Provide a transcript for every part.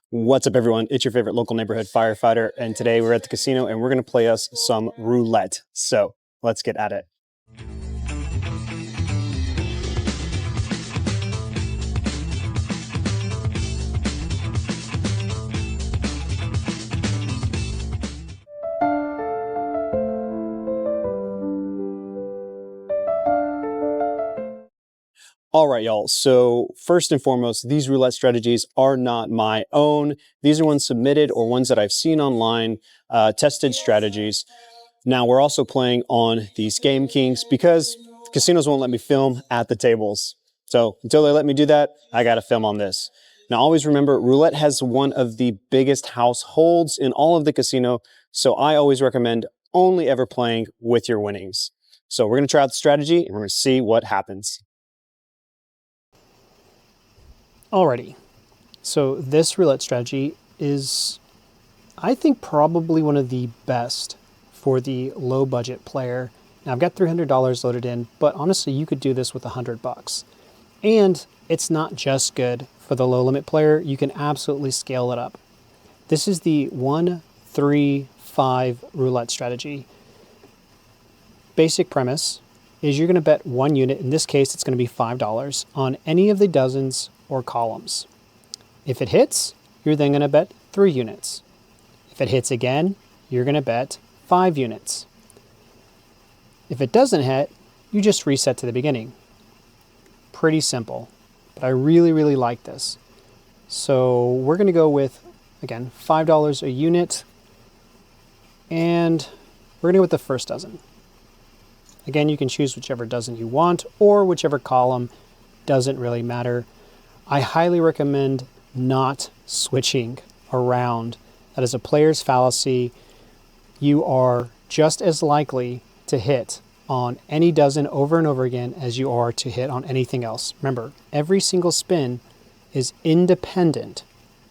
What's up, everyone? It's your favorite local neighborhood firefighter, and today we're at the casino and we're going to play us some roulette. So let's get at it. All right, y'all. So first and foremost, these roulette strategies are not my own. These are ones submitted or ones that I've seen online, tested strategies. Now we're also playing on these Game Kings because casinos won't let me film at the tables. So until they let me do that, I got to film on this. Now always remember, roulette has one of the biggest households in all of the casino. So I always recommend only ever playing with your winnings. So we're going to try out the strategy and we're going to see what happens. Alrighty, so this roulette strategy is, I think, probably one of the best for the low budget player. Now I've got $300 loaded in, but honestly you could do this with $100. And it's not just good for the low limit player, you can absolutely scale it up. This is the 1, 3, 5 roulette strategy. Basic premise is you're going to bet one unit, in this case it's going to be $5, on any of the dozens or columns. If it hits, you're then going to bet 3 units. If it hits again, you're going to bet 5 units. If it doesn't hit, you just reset to the beginning. Pretty simple, but I really like this. So we're going to go with, again, $5 a unit, and we're going to go with the first dozen. Again, you can choose whichever dozen you want or whichever column, doesn't really matter. I highly recommend not switching around. That is a player's fallacy. You are just as likely to hit on any dozen over and over again as you are to hit on anything else. Remember, every single spin is independent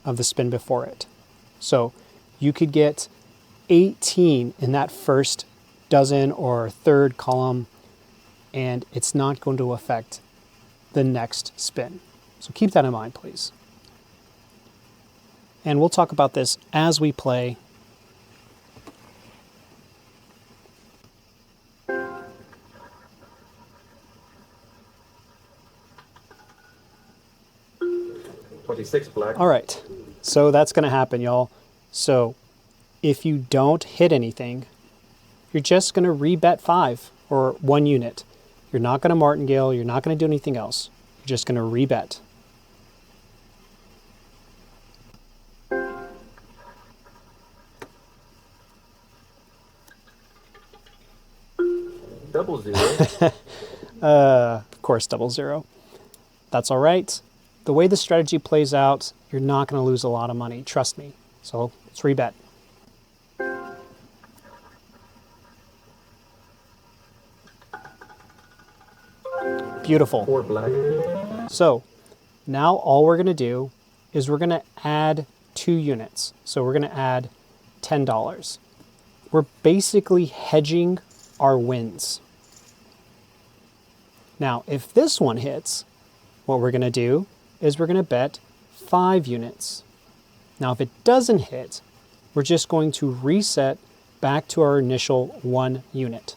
of the spin before it. So you could get 18 in that first dozen or third column, and it's not going to affect the next spin. So keep that in mind, please. And we'll talk about this as we play. $26 black. All right, so that's going to happen, y'all. So if you don't hit anything, you're just going to rebet 5 or 1 unit. You're not going to martingale. You're not going to do anything else. You're just going to rebet. Double zero. Of course, double zero. That's all right. The way the strategy plays out, you're not going to lose a lot of money. Trust me. So let's rebet. Beautiful. 4 black. So now all we're going to do is we're going to add 2 units. So we're going to add $10. We're basically hedging our wins. Now, if this one hits, what we're going to do is we're going to bet 5 units. Now, if it doesn't hit, we're just going to reset back to our initial 1 unit.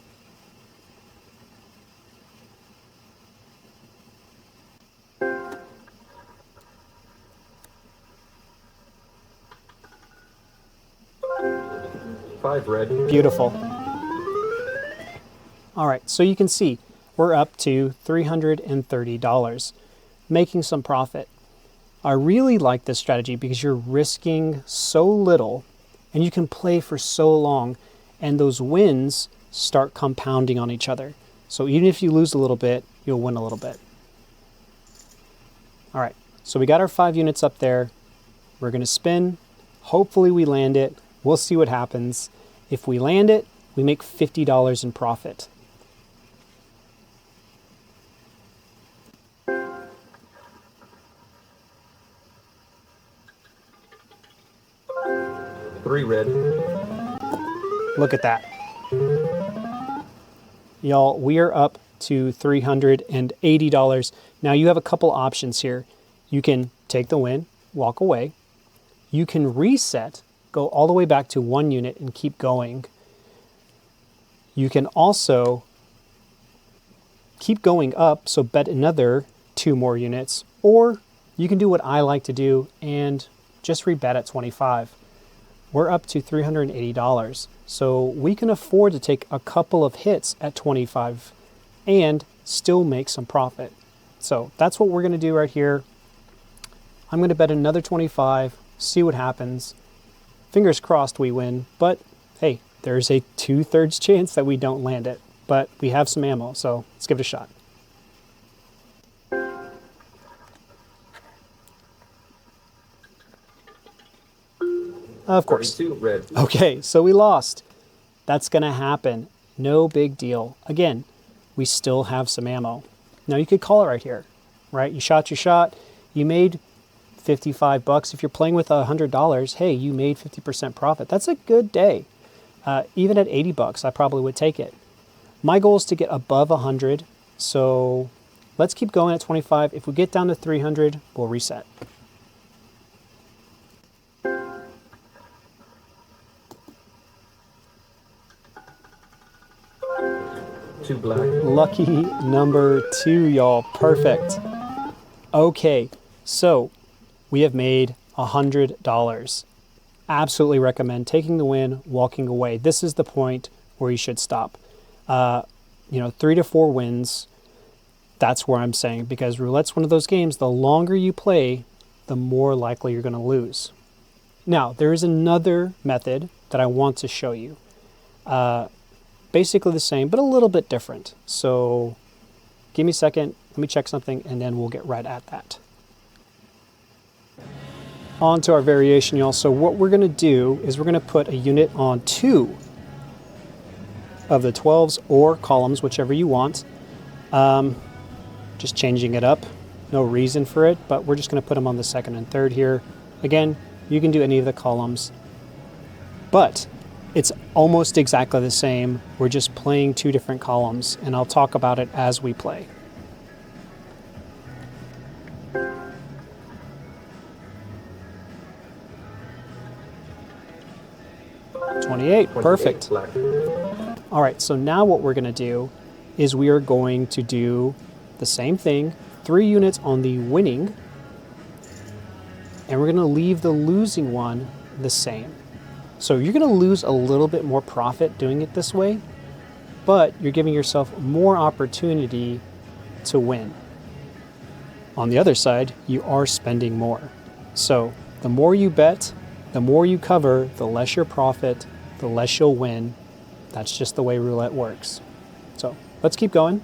$5 red. Beautiful. All right, so you can see we're up to $330, making some profit. I really like this strategy because you're risking so little and you can play for so long, and those wins start compounding on each other. So even if you lose a little bit, you'll win a little bit. All right, so we got our 5 units up there. We're going to spin. Hopefully we land it. We'll see what happens. If we land it, we make $50 in profit. $3 red. Look at that. Y'all, we are up to $380. Now you have a couple options here. You can take the win, walk away. You can reset, go all the way back to 1 unit and keep going. You can also keep going up, so bet another 2 more units, or you can do what I like to do and just rebet at 25. We're up to $380, so we can afford to take a couple of hits at 25 and still make some profit. So that's what we're going to do right here. I'm going to bet another 25, see what happens. Fingers crossed we win, but hey, there's a 2/3 chance that we don't land it, but we have some ammo, so let's give it a shot. Of course. 32 red. Okay, so we lost. That's going to happen. No big deal. Again, we still have some ammo. Now you could call it right here, right? You shot your shot. You made $55. If you're playing with $100, hey, you made 50% profit. That's a good day. Even at $80, I probably would take it. My goal is to get above 100, so let's keep going at 25. If we get down to 300, we'll reset. Two black. Lucky number 2, y'all. Perfect. Okay, so we have made $100. Absolutely recommend taking the win, walking away. This is the point where you should stop. 3 to 4 wins, that's where I'm saying, because roulette's one of those games, the longer you play, the more likely you're going to lose. Now, there is another method that I want to show you. Basically the same, but a little bit different. So give me a second, let me check something, and then we'll get right at that. On to our variation, y'all. So what we're going to do is we're going to put a unit on 2 of the 12s or columns, whichever you want. Just changing it up. No reason for it, but we're just going to put them on the 2nd and 3rd here. Again, you can do any of the columns, but it's almost exactly the same. We're just playing 2 different columns, and I'll talk about it as we play. Perfect. Black. All right, so now what we're going to do is we are going to do the same thing, 3 units on the winning, and we're going to leave the losing one the same. So you're going to lose a little bit more profit doing it this way, but you're giving yourself more opportunity to win. On the other side, you are spending more. So the more you bet, the more you cover, the less your profit, the less you'll win. That's just the way roulette works. So let's keep going.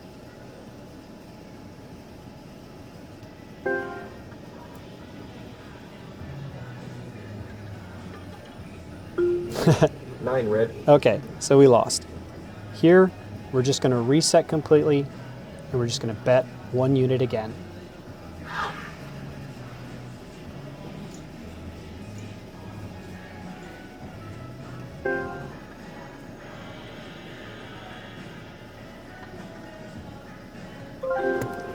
Nine red. Okay, so we lost. Here, we're just going to reset completely, and we're just going to bet 1 unit again.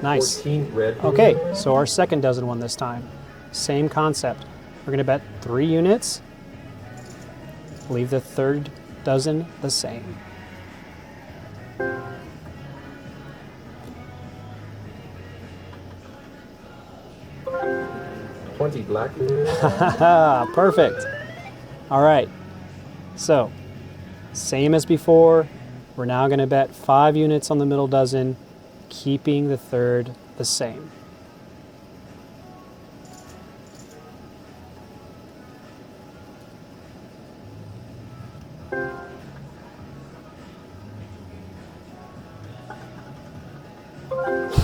Nice. 14 red. Okay, so our 2nd dozen won this time. Same concept. We're going to bet 3 units. Leave the 3rd dozen the same. $20 black. Perfect. All right. So, same as before. We're now going to bet 5 units on the middle dozen, keeping the 3rd the same.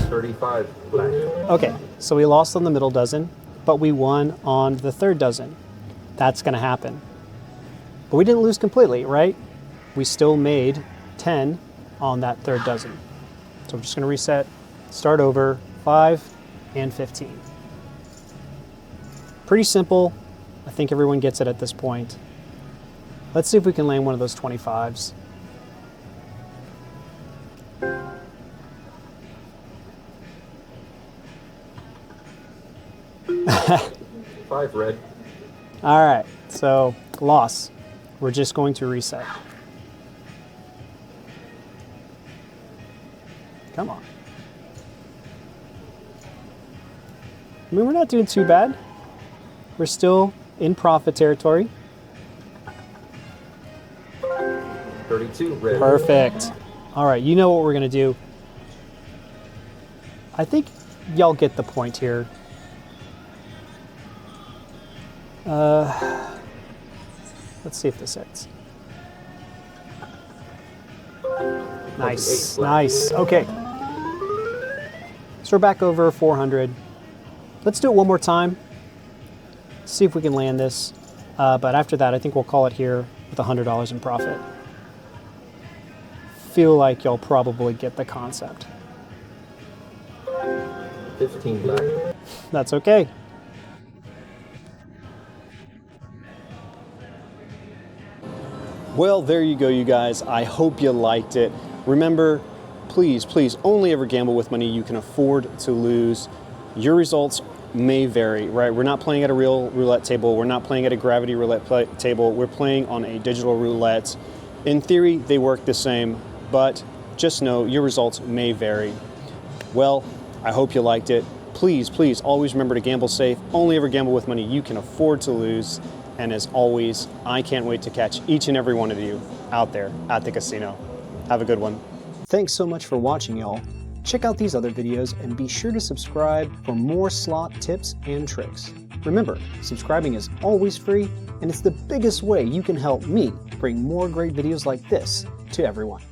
$35 black. Okay, so we lost on the middle dozen, but we won on the 3rd dozen. That's going to happen. But we didn't lose completely, right? We still made 10 on that 3rd dozen. So we're just going to reset, start over, 5 and 15. Pretty simple. I think everyone gets it at this point. Let's see if we can land one of those 25s. Five red. All right, so loss. We're just going to reset. Come on. I mean, we're not doing too bad. We're still in profit territory. 32 red. Perfect. All right, you know what we're gonna do. I think y'all get the point here. Let's see if this hits. Nice, 28 black. nice. Okay. So we're back over 400. Let's do it one more time. See if we can land this. But after that, I think we'll call it here with $100 in profit. Feel like y'all probably get the concept. 15 black. That's okay. Well, there you go, you guys. I hope you liked it. Remember, please, please only ever gamble with money you can afford to lose. Your results may vary, right? We're not playing at a real roulette table. We're not playing at a gravity roulette table. We're playing on a digital roulette. In theory, they work the same, but just know your results may vary. Well, I hope you liked it. Please, please always remember to gamble safe. Only ever gamble with money you can afford to lose. And as always, I can't wait to catch each and every one of you out there at the casino. Have a good one. Thanks so much for watching, y'all. Check out these other videos and be sure to subscribe for more slot tips and tricks. Remember, subscribing is always free, and it's the biggest way you can help me bring more great videos like this to everyone.